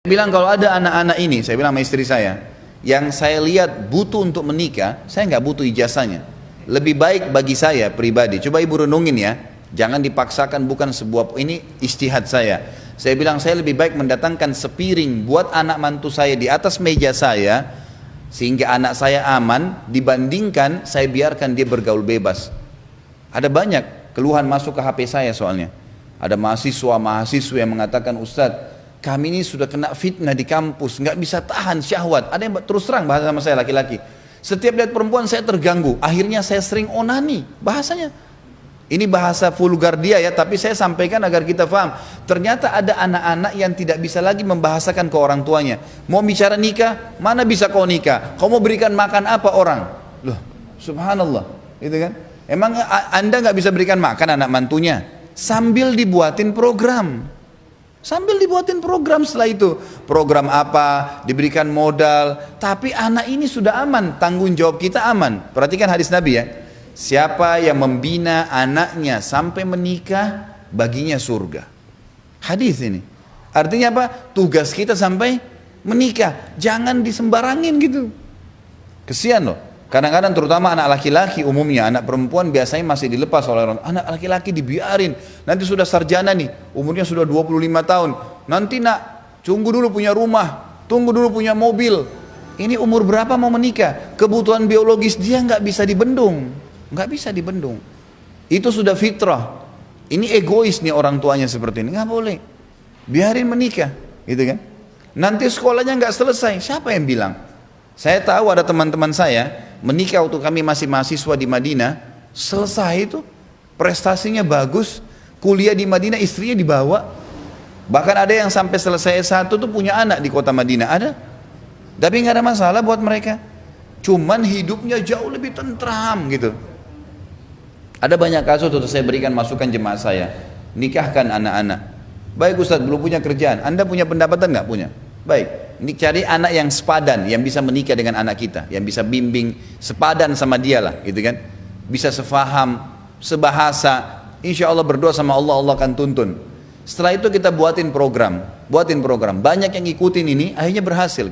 Bilang kalau ada anak-anak ini, saya bilang sama istri saya, yang saya lihat butuh untuk menikah, saya nggak butuh ijazahnya. Lebih baik bagi saya pribadi. Coba ibu renungin ya, jangan dipaksakan, bukan sebuah ini ijtihad saya. Saya bilang saya lebih baik mendatangkan sepiring buat anak mantu saya di atas meja saya, sehingga anak saya aman, dibandingkan saya biarkan dia bergaul bebas. Ada banyak keluhan masuk ke HP saya soalnya. Ada mahasiswa yang mengatakan, Ustadz, kami ini sudah kena fitnah di kampus, nggak bisa tahan syahwat. Ada yang terus terang bahasa sama saya, laki-laki. Setiap lihat perempuan saya terganggu, akhirnya saya sering onani. Bahasanya, ini bahasa vulgar dia ya, tapi saya sampaikan agar kita paham. Ternyata ada anak-anak yang tidak bisa lagi membahasakan ke orang tuanya. Mau bicara nikah, mana bisa kau nikah? Kau mau berikan makan apa orang? Loh, subhanallah, gitu kan? Emang anda nggak bisa berikan makan anak mantunya? Sambil dibuatin program. Sambil dibuatin program setelah itu. Program apa, diberikan modal. Tapi anak ini sudah aman, tanggung jawab kita aman. Perhatikan hadis Nabi ya. Siapa yang membina anaknya sampai menikah, baginya surga. Hadis ini. Artinya apa? Tugas kita sampai menikah. Jangan disembarangin gitu. Kesian loh. Kadang-kadang terutama anak laki-laki umumnya, anak perempuan biasanya masih dilepas oleh orang. Anak laki-laki dibiarin, nanti sudah sarjana nih, umurnya sudah 25 tahun. Nanti nak, tunggu dulu punya rumah, tunggu dulu punya mobil. Ini umur berapa mau menikah? Kebutuhan biologis dia nggak bisa dibendung. Nggak bisa dibendung. Itu sudah fitrah. Ini egois nih orang tuanya seperti ini, nggak boleh. Biarin menikah, gitu kan. Nanti sekolahnya nggak selesai, siapa yang bilang? Saya tahu ada teman-teman saya menikah waktu kami masih mahasiswa di Madinah, selesai itu prestasinya bagus, kuliah di Madinah, istrinya dibawa, bahkan ada yang sampai selesai S1 tuh punya anak di kota Madinah, ada, tapi nggak ada masalah buat mereka, cuman hidupnya jauh lebih tentram gitu. Ada banyak kasus tuh saya berikan masukan jemaah saya, nikahkan anak-anak. Baik Ustadz, belum punya kerjaan, Anda punya pendapatan nggak? Punya. Baik, ini cari anak yang sepadan, yang bisa menikah dengan anak kita, yang bisa bimbing, sepadan sama dia lah, gitu kan? Bisa sefaham, sebahasa, insya Allah berdoa sama Allah, Allah akan tuntun. Setelah itu kita buatin program, banyak yang ikutin ini, akhirnya berhasil.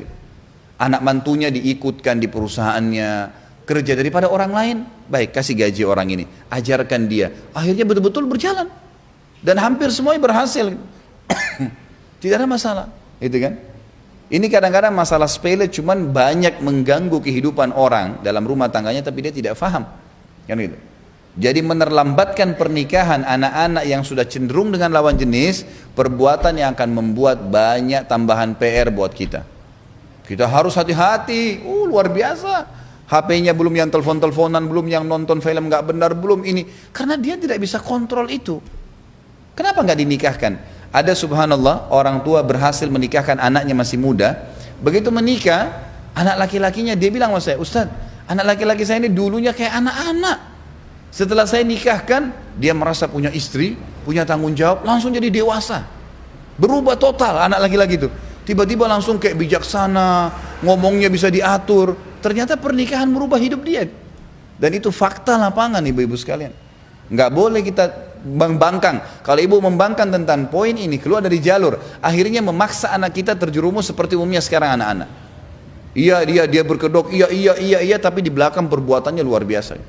Anak mantunya diikutkan di perusahaannya, kerja daripada orang lain, baik kasih gaji orang ini, ajarkan dia, akhirnya betul-betul berjalan, dan hampir semuanya berhasil, tidak ada masalah, gitu kan? Ini kadang-kadang masalah sepele cuman banyak mengganggu kehidupan orang dalam rumah tangganya tapi dia tidak faham. Kan gitu. Jadi menerlambatkan pernikahan anak-anak yang sudah cenderung dengan lawan jenis, perbuatan yang akan membuat banyak tambahan PR buat kita. Kita harus hati-hati, luar biasa. HP-nya belum yang telepon-teleponan, belum yang nonton film nggak benar, belum ini. Karena dia tidak bisa kontrol itu. Kenapa nggak dinikahkan? Ada subhanallah orang tua berhasil menikahkan anaknya masih muda. Begitu menikah, anak laki-lakinya dia bilang sama saya, Ustadz, anak laki-laki saya ini dulunya kayak anak-anak. Setelah saya nikahkan, dia merasa punya istri, punya tanggung jawab, langsung jadi dewasa. Berubah total anak laki-laki itu. Tiba-tiba langsung kayak bijaksana, ngomongnya bisa diatur. Ternyata pernikahan merubah hidup dia. Dan itu fakta lapangan ibu-ibu sekalian. Nggak boleh kita membangkang. Kalau ibu membangkang tentang poin ini, keluar dari jalur, akhirnya memaksa anak kita terjerumus seperti umumnya sekarang anak-anak. Iya dia berkedok, iya, tapi di belakang perbuatannya luar biasa.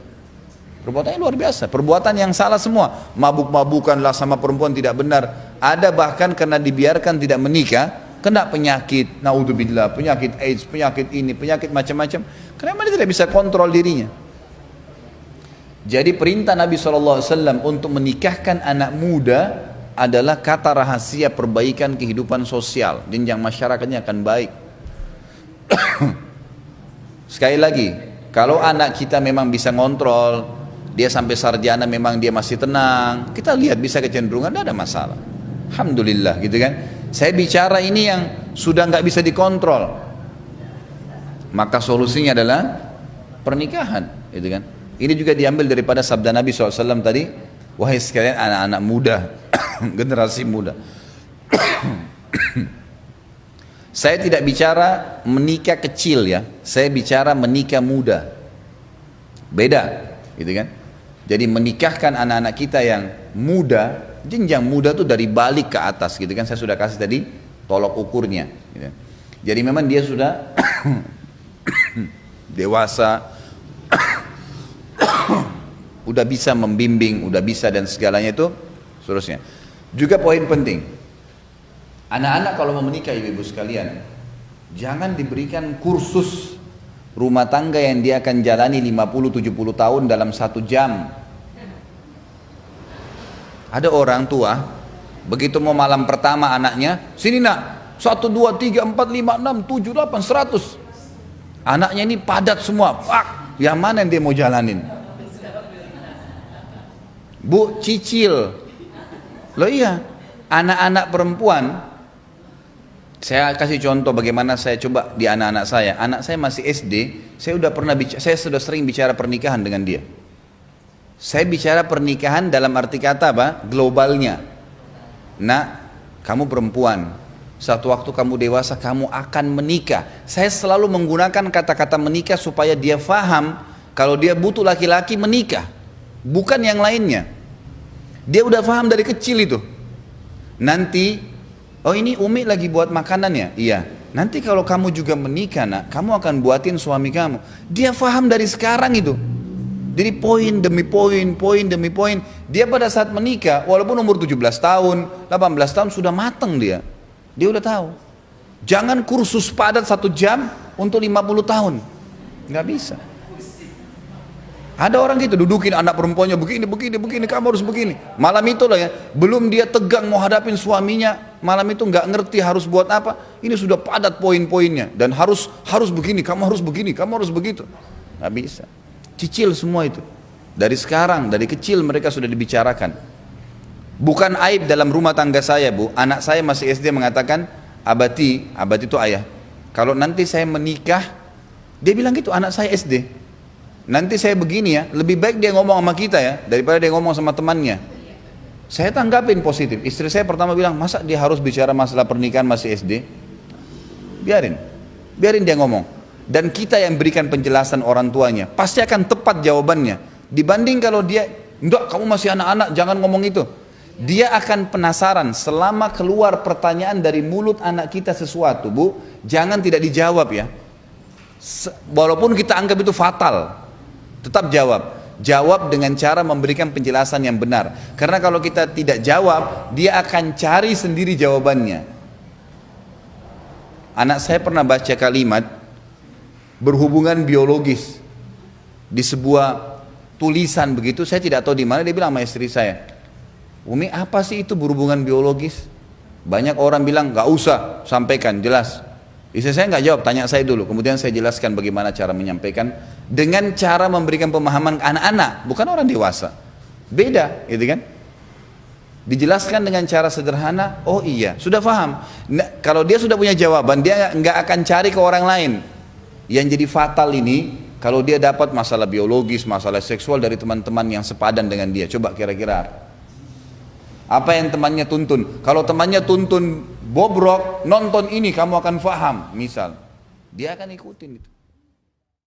Perbuatannya luar biasa, perbuatan yang salah semua. Mabuk-mabukan lah sama perempuan tidak benar. Ada bahkan karena dibiarkan tidak menikah, kena penyakit, naudzubillah, penyakit AIDS, penyakit ini, penyakit macam-macam. Karena dia tidak bisa kontrol dirinya. Jadi perintah Nabi SAW untuk menikahkan anak muda adalah kata rahasia perbaikan kehidupan sosial. Jenjang masyarakatnya akan baik. Sekali lagi, kalau anak kita memang bisa ngontrol, dia sampai sarjana memang dia masih tenang, kita lihat bisa kecenderungan, tidak ada masalah. Alhamdulillah gitu kan. Saya bicara ini yang sudah nggak bisa dikontrol, maka solusinya adalah pernikahan, gitu kan. Ini juga diambil daripada sabda Nabi SAW tadi, wahai sekalian anak-anak muda, generasi muda. Saya tidak bicara menikah kecil ya, saya bicara menikah muda. Beda, gitu kan. Jadi menikahkan anak-anak kita yang muda, jenjang muda tuh dari balik ke atas, gitu kan. Saya sudah kasih tadi tolok ukurnya. Gitu. Jadi memang dia sudah dewasa, udah bisa membimbing, udah bisa dan segalanya itu seterusnya. Juga poin penting, anak-anak kalau mau menikah ibu-ibu sekalian, jangan diberikan kursus rumah tangga yang dia akan jalani 50-70 tahun dalam 1 jam. Ada orang tua, begitu mau malam pertama anaknya, sini nak, 1, 2, 3, 4, 5, 6, 7, 8, 100. Anaknya ini padat semua, pak, yang mana yang dia mau jalanin? Bu, cicil. Loh iya, anak-anak perempuan, saya kasih contoh bagaimana saya coba di anak-anak saya. Anak saya masih SD, saya sudah sering bicara pernikahan dengan dia. Saya bicara pernikahan dalam arti kata apa? Globalnya. Nak, kamu perempuan, satu waktu kamu dewasa kamu akan menikah. Saya selalu menggunakan kata-kata menikah supaya dia faham kalau dia butuh laki-laki menikah, bukan yang lainnya. Dia udah paham dari kecil itu. Nanti, oh ini Umi lagi buat makanannya, iya. Nanti kalau kamu juga menikah nak, kamu akan buatin suami kamu. Dia paham dari sekarang itu. Jadi poin demi poin, poin demi poin. Dia pada saat menikah, walaupun umur 17 tahun, 18 tahun sudah matang dia. Dia udah tahu. Jangan kursus padat 1 jam untuk 50 tahun. Nggak bisa. Ada orang gitu, dudukin anak perempuannya begini, kamu harus begini. Malam itu lah ya, belum dia tegang mau hadapin suaminya, malam itu nggak ngerti harus buat apa. Ini sudah padat poin-poinnya. Dan harus begini, kamu harus begini, kamu harus begitu. Nggak bisa. Cicil semua itu. Dari sekarang, dari kecil mereka sudah dibicarakan. Bukan aib dalam rumah tangga saya bu, anak saya masih SD mengatakan, abati itu ayah, kalau nanti saya menikah, dia bilang gitu, anak saya SD, nanti saya begini ya, lebih baik dia ngomong sama kita ya, daripada dia ngomong sama temannya. Saya tanggapin positif, istri saya pertama bilang, masa dia harus bicara masalah pernikahan masih SD? Biarin dia ngomong. Dan kita yang berikan penjelasan orang tuanya, pasti akan tepat jawabannya. Dibanding kalau dia, enggak kamu masih anak-anak, jangan ngomong itu. Dia akan penasaran selama keluar pertanyaan dari mulut anak kita sesuatu bu, jangan tidak dijawab ya. Walaupun kita anggap itu fatal, tetap jawab dengan cara memberikan penjelasan yang benar. Karena kalau kita tidak jawab, dia akan cari sendiri jawabannya. Anak saya pernah baca kalimat berhubungan biologis di sebuah tulisan begitu, saya tidak tahu di mana, dia bilang sama istri saya, Umi apa sih itu berhubungan biologis? Banyak orang bilang gak usah sampaikan, jelas. Istri saya nggak jawab, tanya saya dulu, kemudian saya jelaskan bagaimana cara menyampaikan dengan cara memberikan pemahaman ke anak-anak, bukan orang dewasa. Beda, gitu kan? Dijelaskan dengan cara sederhana, oh iya, sudah paham. Nah, kalau dia sudah punya jawaban, dia nggak akan cari ke orang lain. Yang jadi fatal ini, kalau dia dapat masalah biologis, masalah seksual dari teman-teman yang sepadan dengan dia. Coba kira-kira apa yang temannya tuntun? Kalau temannya tuntun bobrok, nonton ini kamu akan faham, misal, dia akan ikutin itu.